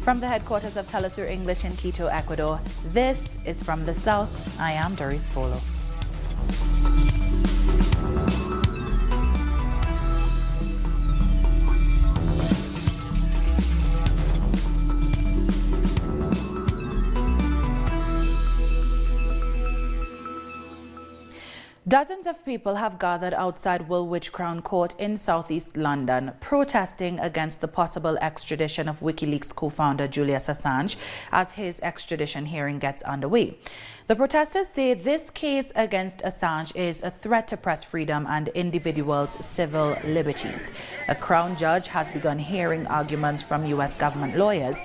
From the headquarters of Telesur English in Quito, Ecuador, this is From the South. I am Doris Polo. Dozens of people have gathered outside Woolwich Crown Court in southeast London, protesting against the possible extradition of WikiLeaks co-founder Julian Assange as his extradition hearing gets underway. The protesters say this case against Assange is a threat to press freedom and individuals' civil liberties. A Crown judge has begun hearing arguments from U.S. government lawyers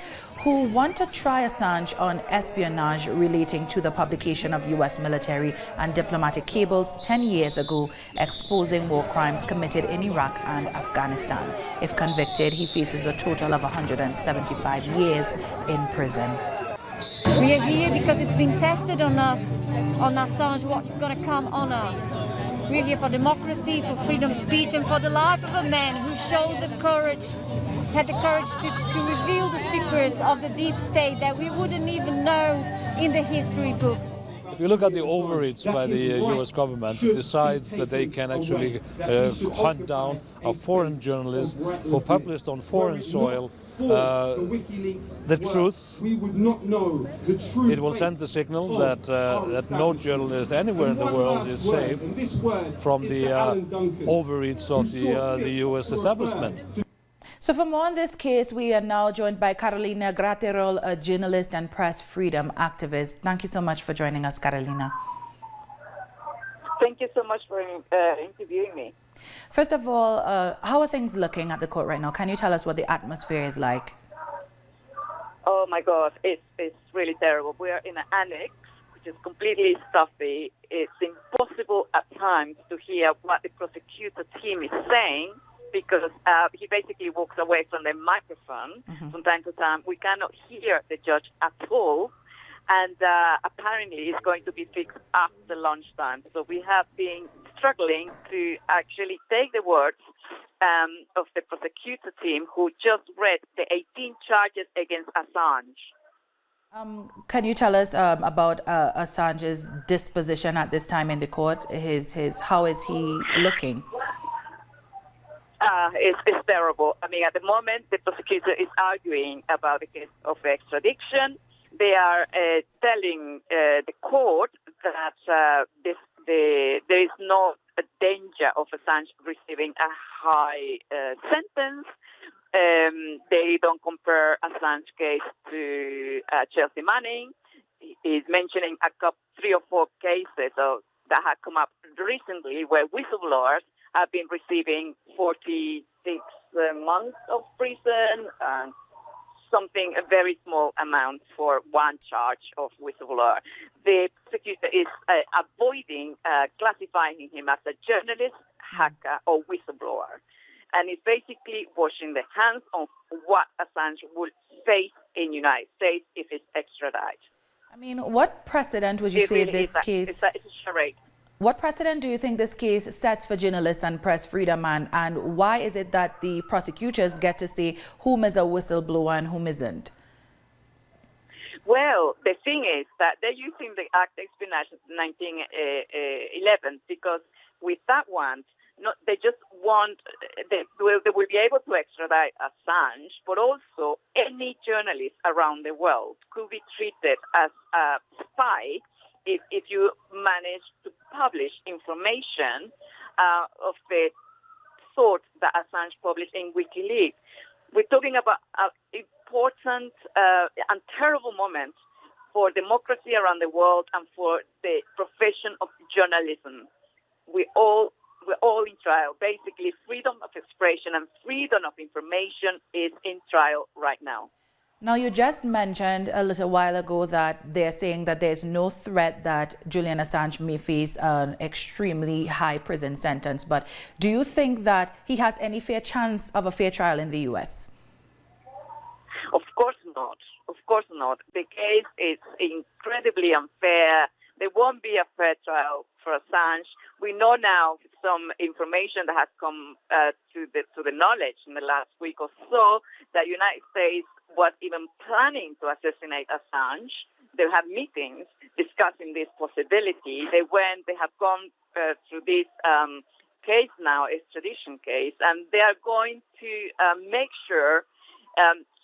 who want to try Assange on espionage relating to the publication of U.S. military and diplomatic cables 10 years ago, exposing war crimes committed in Iraq and Afghanistan. If convicted, he faces a total of 175 years in prison. We are here because it's been tested on us, on Assange, what's going to come on us. We're here for democracy, for freedom of speech, and for the life of a man who showed the courage, had the courage to reveal the secrets of the deep state that we wouldn't even know in the history books. If you look at the overreach by the US government, it decides that they can actually hunt down a foreign journalist who published on foreign soil the truth. It will send the signal that no journalist anywhere in the world is safe from the overreach of the US establishment. So for more on this case, we are now joined by Karolina Grotty, a journalist and press freedom activist. Thank you so much for joining us, Karolina. Thank you so much for interviewing me. First of all, how are things looking at the court right now? Can you tell us what the atmosphere is like? Oh my God, it's really terrible. We are in an annex, which is completely stuffy. It's impossible at times to hear what the prosecutor team is saying, because he basically walks away from the microphone from time to time. We cannot hear the judge at all, and apparently it's going to be fixed after lunchtime. So we have been struggling to actually take the words of the prosecutor team, who just read the 18 charges against Assange. Can you tell us about Assange's disposition at this time in the court? How is he looking? It's terrible. I mean, at the moment, the prosecutor is arguing about the case of extradition. They are telling the court that there is no danger of Assange receiving a high sentence. They don't compare Assange case to Chelsea Manning. He's mentioning 3 or 4 cases that have come up recently where whistleblowers have been receiving 46 months of prison and something, a very small amount for one charge of whistleblower. The prosecutor is avoiding classifying him as a journalist, hacker, or whistleblower. And is basically washing the hands on what Assange would face in the United States if it's extradited. I mean, what precedent would you say this case... It's a charade. What precedent do you think this case sets for journalists and press freedom, and why is it that the prosecutors get to say whom is a whistleblower and whom isn't? Well, the thing is that they're using the Act Espionage 1911 because with that one, they just want, they will be able to extradite Assange, but also any journalist around the world could be treated as a spy if you manage to publish information of the sort that Assange published in WikiLeaks. We're talking about an important and terrible moment for democracy around the world and for the profession of journalism. We're all in trial. Basically, freedom of expression and freedom of information is in trial right now. Now, you just mentioned a little while ago that they're saying that there's no threat that Julian Assange may face an extremely high prison sentence. But do you think that he has any fair chance of a fair trial in the U.S.? Of course not. Of course not. The case is incredibly unfair. There won't be a fair trial for Assange. We know now some information that has come to the knowledge in the last week or so that the United States was even planning to assassinate Assange. They have meetings discussing this possibility. They have gone through this case now, extradition case, and they are going to make sure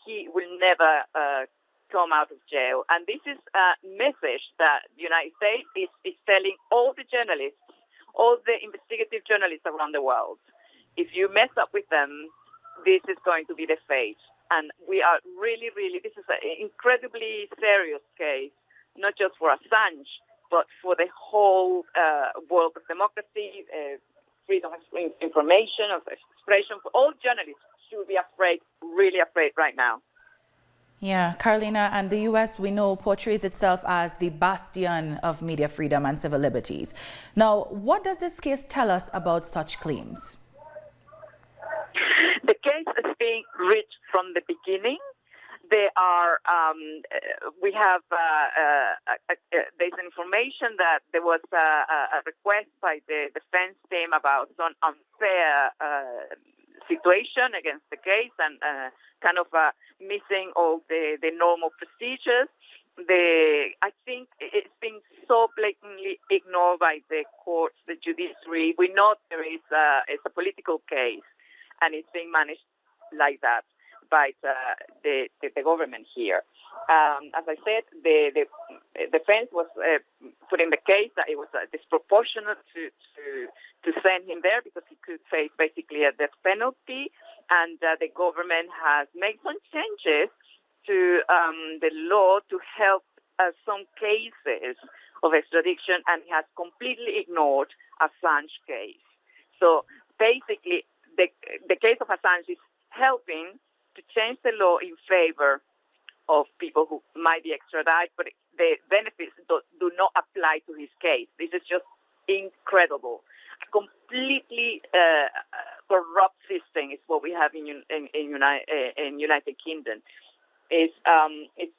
he will never come out of jail. And this is a message that the United States is telling all the journalists, all the investigative journalists around the world. If you mess up with them, this is going to be the fate. And we are really, this is an incredibly serious case, not just for Assange, but for the whole world of democracy, freedom of information, of expression. For all journalists should be afraid, really afraid right now. Yeah, Karolina, and the U.S., we know, portrays itself as the bastion of media freedom and civil liberties. Now, what does this case tell us about such claims? The case is being reached from the beginning. There are, there's information that there was a request by the defense team about some unfair situation against the case and kind of missing all the normal procedures. I think it's been so blatantly ignored by the courts, the judiciary. We know it's a political case, and it's being managed like that by the government here. As I said, the defense was putting the case that it was disproportionate to send him there because he could face basically a death penalty, and the government has made some changes to the law to help some cases of extradition, and he has completely ignored Assange case. So basically, the case of Assange is helping to change the law in favor of people who might be extradited, but the benefits do not apply to his case. This is just incredible. A completely corrupt system is what we have in United Kingdom. It's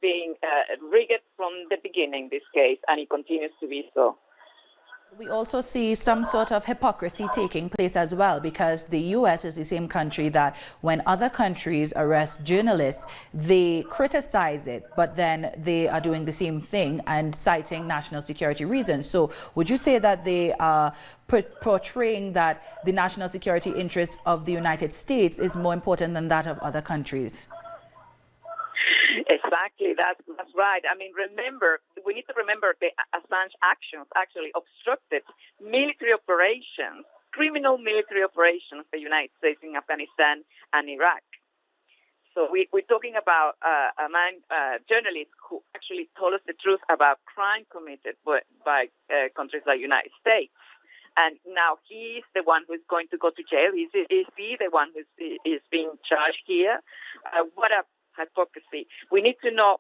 being rigged from the beginning, this case, and it continues to be so. We also see some sort of hypocrisy taking place as well, because the U.S. is the same country that when other countries arrest journalists, they criticize it, but then they are doing the same thing and citing national security reasons. So would you say that they are portraying that the national security interest of the United States is more important than that of other countries? Exactly, that's right. I mean, we need to remember the Assange actions actually obstructed military operations, criminal military operations of the United States in Afghanistan and Iraq. So we're talking about a journalist who actually told us the truth about crime committed by countries like the United States. And now he's the one who's going to go to jail. Is he the one who is being charged here? What a hypocrisy. We need to know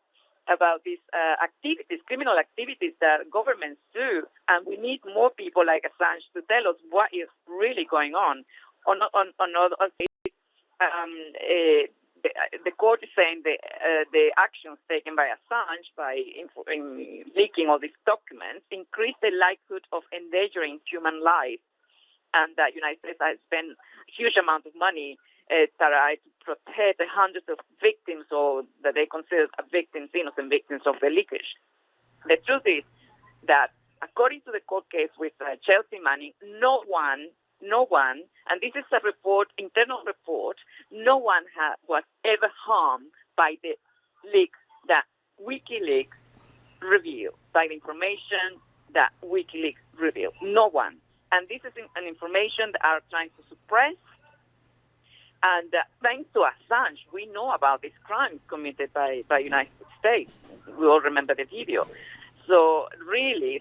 about these activities, criminal activities that governments do, and we need more people like Assange to tell us what is really going on. The court is saying the actions taken by Assange by leaking all these documents increase the likelihood of endangering human life, and that United States has spent a huge amount of money to protect the hundreds of victims, or that they consider victims, innocent victims of the leakage. The truth is that according to the court case with Chelsea Manning, no one, and this is a internal report, no one was ever harmed by the leaks that WikiLeaks revealed, by the information that WikiLeaks revealed. No one. And this is an information that are trying to suppress. And thanks to Assange, we know about these crimes committed by United States. We all remember the video. So really,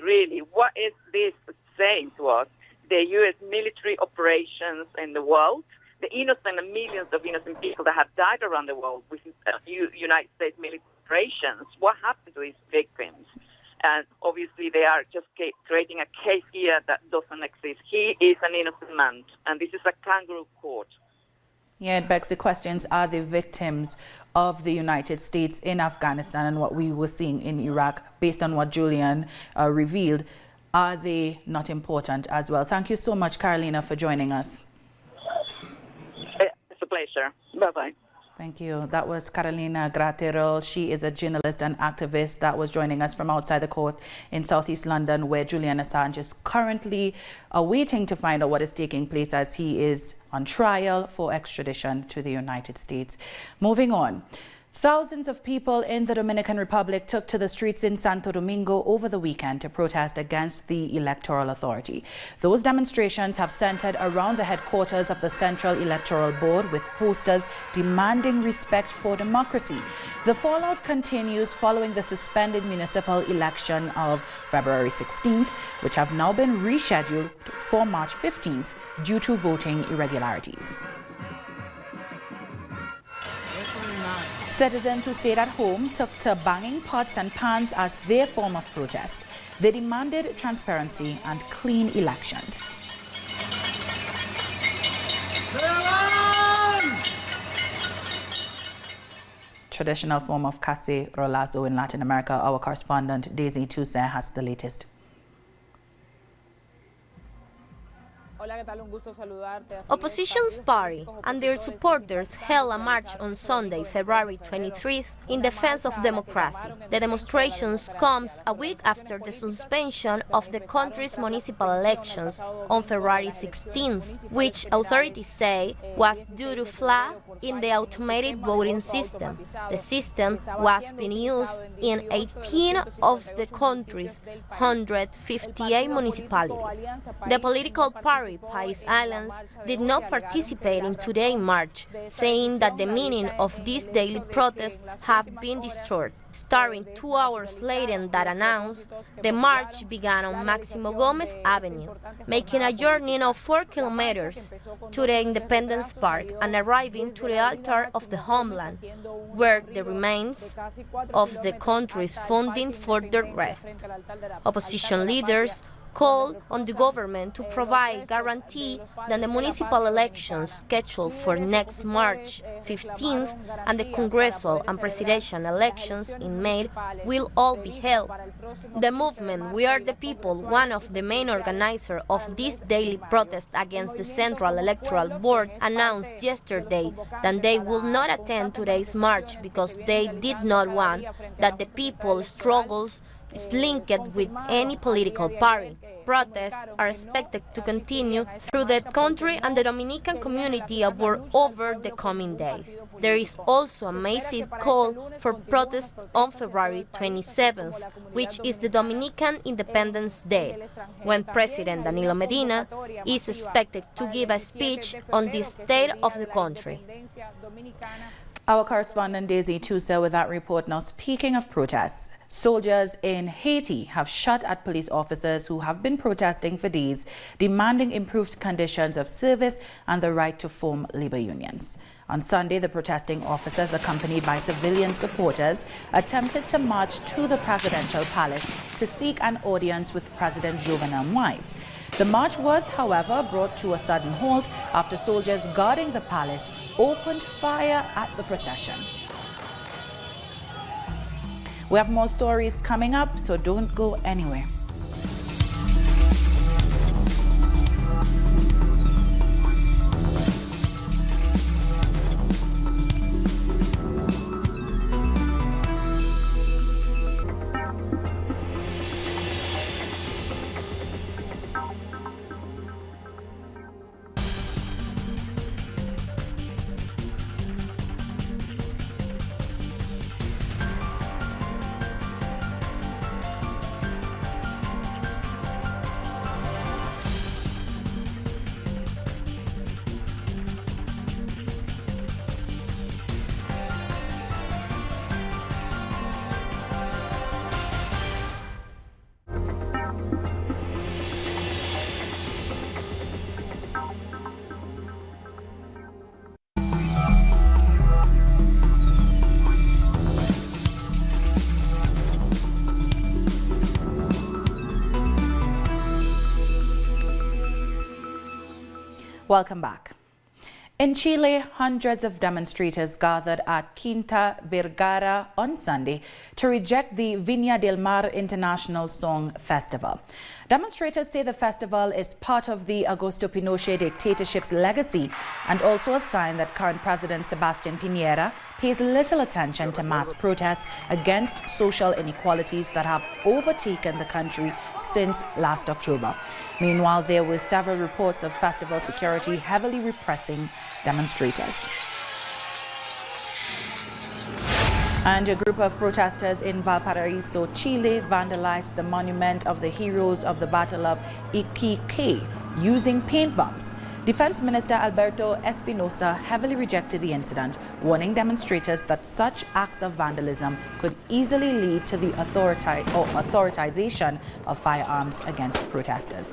what is this saying to us? The U.S. military operations in the world, the innocent and millions of innocent people that have died around the world with United States military operations, what happened to these victims? And obviously they are just creating a case here that doesn't exist. He is an innocent man, and this is a kangaroo court. Yeah, it begs the questions, are the victims of the United States in Afghanistan and what we were seeing in Iraq, based on what Julian revealed, are they not important as well? Thank you so much, Karolina, for joining us. It's a pleasure. Bye-bye. Thank you. That was Karolina Grotty. She is a journalist and activist that was joining us from outside the court in southeast London, where Julian Assange is currently waiting to find out what is taking place as he is on trial for extradition to the United States. Moving on. Thousands of people in the Dominican Republic took to the streets in Santo Domingo over the weekend to protest against the Electoral Authority. Those demonstrations have centered around the headquarters of the Central Electoral Board, with posters demanding respect for democracy. The fallout continues following the suspended municipal election of February 16th, which have now been rescheduled for March 15th due to voting irregularities. Citizens who stayed at home took to banging pots and pans as their form of protest. They demanded transparency and clean elections. Traditional form of cacerolazo in Latin America. Our correspondent Daisy Tusa has the latest. Opposition's party and their supporters held a march on Sunday, February 23th, in defense of democracy. The demonstrations comes a week after the suspension of the country's municipal elections on February 16th, which authorities say was due to flaw in the automated voting system. The system was being used in 18 of the country's 158 municipalities. The political party País Islands did not participate in today's march, saying that the meaning of this daily protest have been destroyed. Starting 2 hours later than announced, the march began on Máximo Gómez Avenue, making a journey of 4 kilometers to the Independence Park and arriving to the altar of the homeland, where the remains of the country's founding fathers rest. Opposition leaders called on the government to provide guarantee that the municipal elections scheduled for next March 15th and the congressional and presidential elections in May will all be held. The movement We Are the People, one of the main organizers of this daily protest against the Central Electoral Board, announced yesterday that they will not attend today's march because they did not want that the people's struggles is linked with any political party. Protests are expected to continue through the country and the Dominican community over the coming days. There is also a massive call for protests on February 27th, which is the Dominican Independence Day, when President Danilo Medina is expected to give a speech on the state of the country. Our correspondent Daisy Tusa with that report. Now, speaking of protests, soldiers in Haiti have shot at police officers who have been protesting for days, demanding improved conditions of service and the right to form labor unions. On Sunday, the protesting officers, accompanied by civilian supporters, attempted to march to the presidential palace to seek an audience with President Jovenel Moïse. The march was, however, brought to a sudden halt after soldiers guarding the palace opened fire at the procession. We have more stories coming up, so don't go anywhere. Welcome back. In Chile, hundreds of demonstrators gathered at Quinta Vergara on Sunday to reject the Viña del Mar International Song Festival. Demonstrators say the festival is part of the Augusto Pinochet dictatorship's legacy and also a sign that current President Sebastián Piñera pays little attention to mass protests against social inequalities that have overtaken the country since last October. Meanwhile, there were several reports of festival security heavily repressing demonstrators. And a group of protesters in Valparaiso, Chile, vandalized the monument of the heroes of the Battle of Iquique using paint bombs. Defense Minister Alberto Espinosa heavily rejected the incident, warning demonstrators that such acts of vandalism could easily lead to the authorization of firearms against protesters.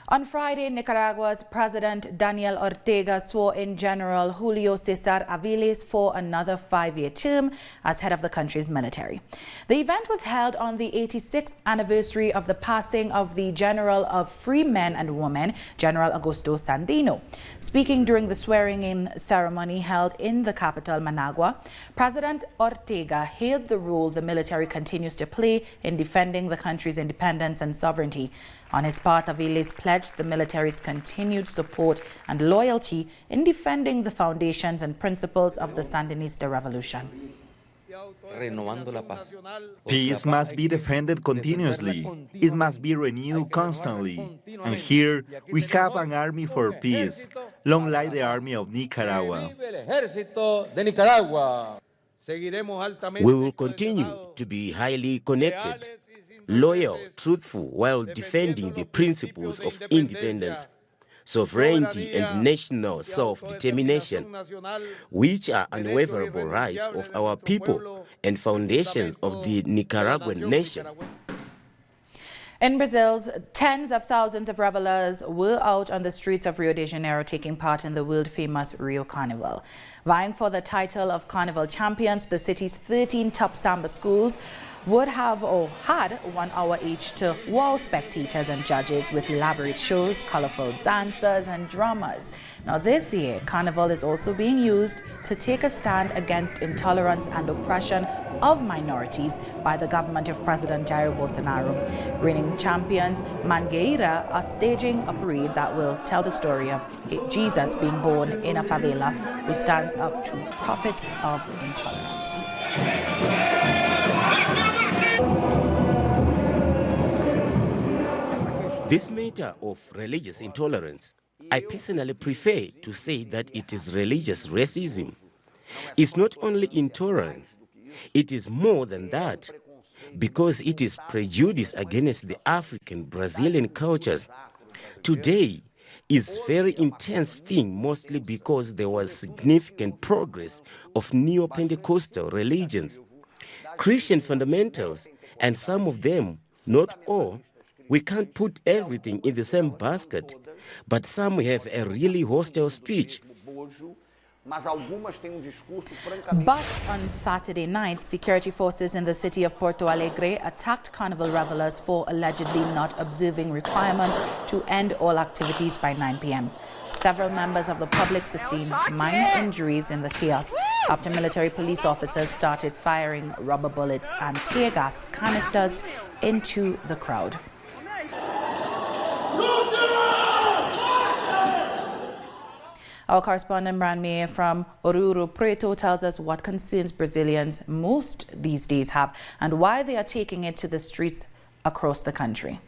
On Friday, Nicaragua's President Daniel Ortega swore in General Julio Cesar Aviles for another 5-year term as head of the country's military. The event was held on the 86th anniversary of the passing of the General of Free Men and Women, General Augusto Sandino. Speaking during the swearing-in ceremony held in the capital, Managua, President Ortega hailed the role the military continues to play in defending the country's independence and sovereignty. On his part, Aviles pledged the military's continued support and loyalty in defending the foundations and principles of the Sandinista revolution. Peace must be defended continuously. It must be renewed constantly. And here we have an army for peace. Long live the army of Nicaragua. We will continue to be highly connected, loyal, truthful, while defending the principles of independence, sovereignty, and national self-determination, which are unwaverable rights of our people and foundations of the Nicaraguan nation. In Brazil, tens of thousands of revelers were out on the streets of Rio de Janeiro taking part in the world-famous Rio Carnival. Vying for the title of Carnival champions, the city's 13 top samba schools would have or had 1 hour each to wow spectators and judges with elaborate shows, colorful dancers and drummers. Now this year, Carnival is also being used to take a stand against intolerance and oppression of minorities by the government of President Jair Bolsonaro. Reigning champions Mangueira are staging a parade that will tell the story of Jesus being born in a favela who stands up to prophets of intolerance. This matter of religious intolerance, I personally prefer to say that it is religious racism. It's not only intolerance, it is more than that, because it is prejudice against the African Brazilian cultures. Today is very intense thing, mostly because there was significant progress of neo-Pentecostal religions, Christian fundamentals, and some of them, not all. We can't put everything in the same basket, but some have a really hostile speech. But on Saturday night, security forces in the city of Porto Alegre attacked Carnival revelers for allegedly not observing requirements to end all activities by 9 p.m. Several members of the public sustained minor injuries in the chaos after military police officers started firing rubber bullets and tear gas canisters into the crowd. Our correspondent Brand Mayer from Ouro Preto tells us what concerns Brazilians most these days have and why they are taking it to the streets across the country.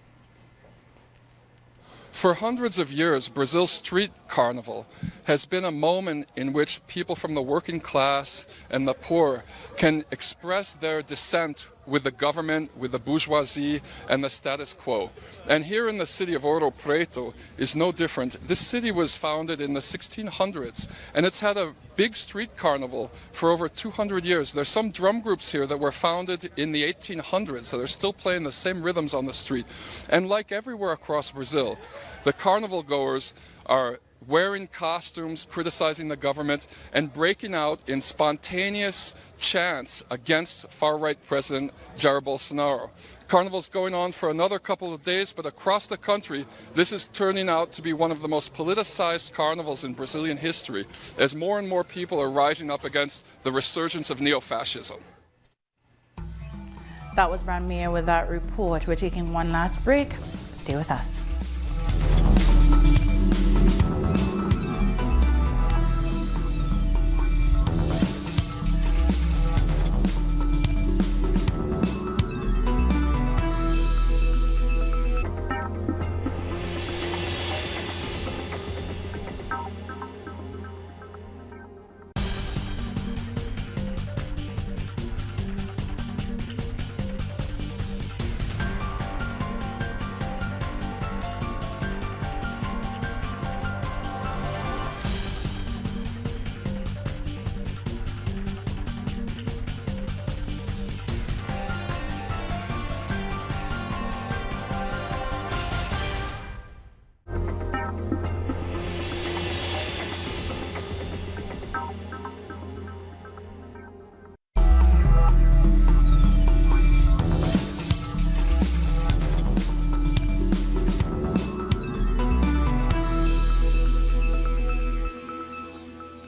For hundreds of years, Brazil's street carnival has been a moment in which people from the working class and the poor can express their dissent with the government, with the bourgeoisie, and the status quo. And here in the city of Ouro Preto is no different. This city was founded in the 1600s, and it's had a big street carnival for over 200 years. There's some drum groups here that were founded in the 1800s that are still playing the same rhythms on the street. And like everywhere across Brazil, the carnival goers are wearing costumes, criticizing the government, and breaking out in spontaneous chants against far-right President Jair Bolsonaro. Carnival's going on for another couple of days, but across the country, this is turning out to be one of the most politicized carnivals in Brazilian history, as more and more people are rising up against the resurgence of neo-fascism. That was Brand Meir with that report. We're taking one last break. Stay with us.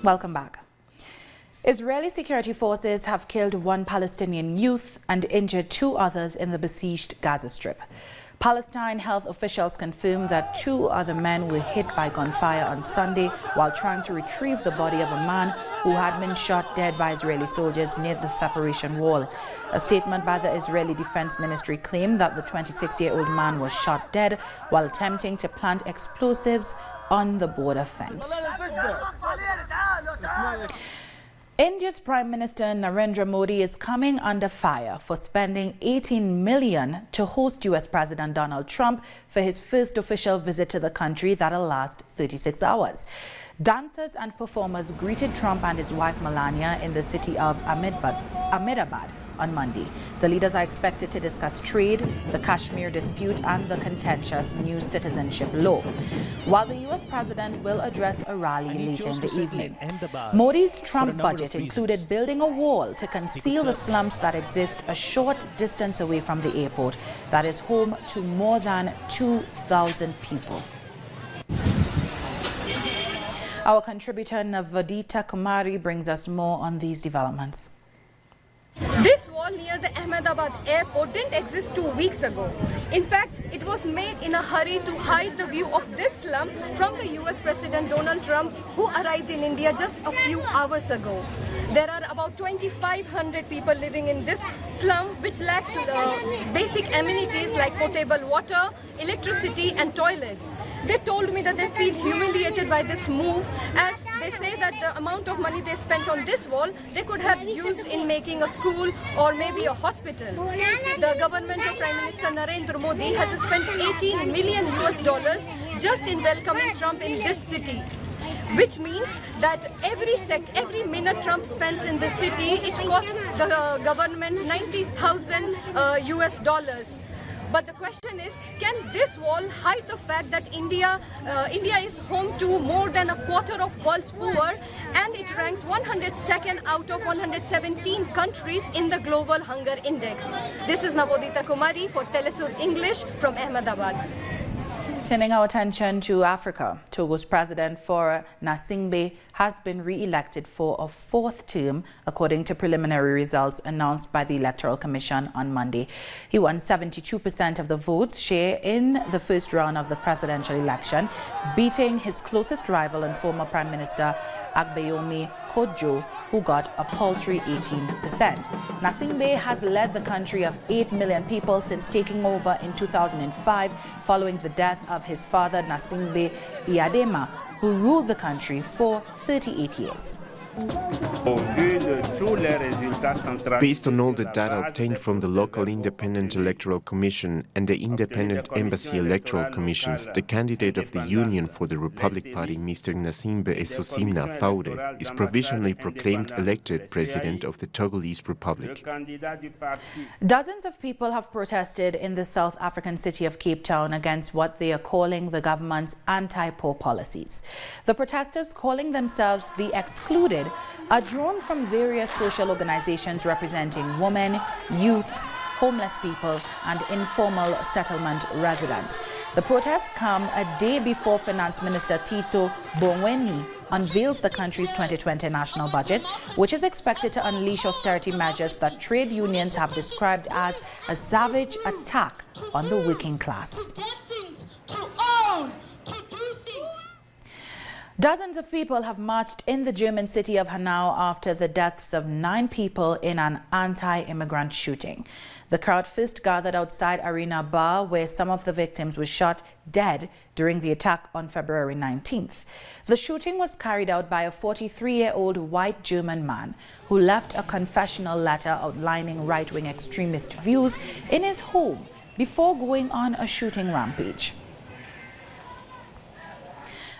Welcome back. Israeli security forces have killed one Palestinian youth and injured 2 others in the besieged Gaza Strip. Palestine health officials confirmed that 2 other men were hit by gunfire on Sunday while trying to retrieve the body of a man who had been shot dead by Israeli soldiers near the separation wall. A statement by the Israeli Defense Ministry claimed that the 26-year-old man was shot dead while attempting to plant explosives on the border fence. India's Prime Minister Narendra Modi is coming under fire for spending $18 million to host U.S. President Donald Trump for his first official visit to the country that'll last 36 hours. Dancers and performers greeted Trump and his wife Melania in the city of Ahmedabad on Monday. The leaders are expected to discuss trade, the Kashmir dispute, and the contentious new citizenship law. While the U.S. president will address a rally later in the evening. Modi's Trump budget included building a wall to conceal the slums that exist a short distance away from the airport that is home to more than 2,000 people. Our contributor Navadita Kumari brings us more on these developments. This wall near the Ahmedabad airport didn't exist 2 weeks ago. In fact, it was made in a hurry to hide the view of this slum from the US President Donald Trump, who arrived in India just a few hours ago. There are about 2,500 people living in this slum, which lacks basic amenities like potable water, electricity and toilets. They told me that they feel humiliated by this move, as they say that the amount of money they spent on this wall, they could have used in making a school or maybe a hospital. The government of Prime Minister Narendra Modi has spent $18 million just in welcoming Trump in this city, which means that every minute Trump spends in this city, it costs the government $90,000. But the question is, can this wall hide the fact that India is home to more than a quarter of world's poor, and it ranks 102nd out of 117 countries in the Global Hunger Index? This is Navodita Kumari for Telesur English from Ahmedabad. Turning our attention to Africa, Togo's President Faure Gnassingbe has been re-elected for a 4th term, according to preliminary results announced by the Electoral Commission on Monday. He won 72% of the votes share in the first round of the presidential election, beating his closest rival and former Prime Minister Agbeyomi Kodjo, who got a paltry 18%. Gnassingbe has led the country of 8 million people since taking over in 2005, following the death of his father Gnassingbe Iadema, who ruled the country for 38 years. Based on all the data obtained from the local Independent Electoral Commission and the Independent Embassy Electoral Commissions, the candidate of the Union for the Republic Party, Mr. Gnassingbe Essosimna Faure, is provisionally proclaimed elected President of the Togolese Republic. Dozens of people have protested in the South African city of Cape Town against what they are calling the government's anti-poor policies. The protesters, calling themselves the Excluded, are drawn from various social organizations representing women, youths, homeless people and informal settlement residents. The protests come a day before Finance Minister Tito Mboweni unveils the country's 2020 national budget, which is expected to unleash austerity measures that trade unions have described as a savage attack on the working class. Dozens of people have marched in the German city of Hanau after the deaths of 9 people in an anti-immigrant shooting. The crowd first gathered outside Arena Bar, where some of the victims were shot dead during the attack on February 19th. The shooting was carried out by a 43-year-old white German man who left a confessional letter outlining right-wing extremist views in his home before going on a shooting rampage.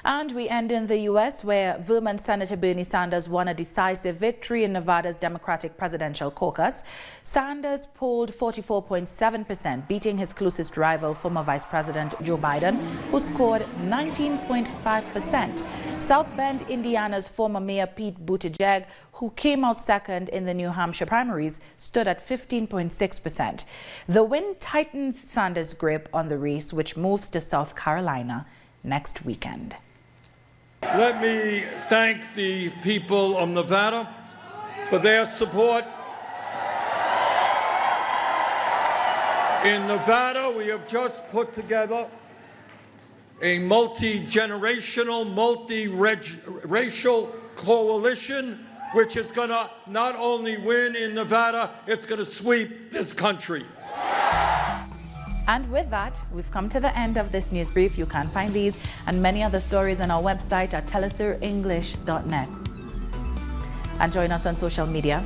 And we end in the U.S., where Vermont Senator Bernie Sanders won a decisive victory in Nevada's Democratic Presidential Caucus. Sanders polled 44.7%, beating his closest rival, former Vice President Joe Biden, who scored 19.5%. South Bend, Indiana's former Mayor Pete Buttigieg, who came out second in the New Hampshire primaries, stood at 15.6%. The win tightens Sanders' grip on the race, which moves to South Carolina next weekend. Let me thank the people of Nevada for their support. In Nevada, we have just put together a multi-generational, multi-racial coalition, which is going to not only win in Nevada, it's going to sweep this country. And with that, we've come to the end of this news brief. You can find these and many other stories on our website at telesurenglish.net. And join us on social media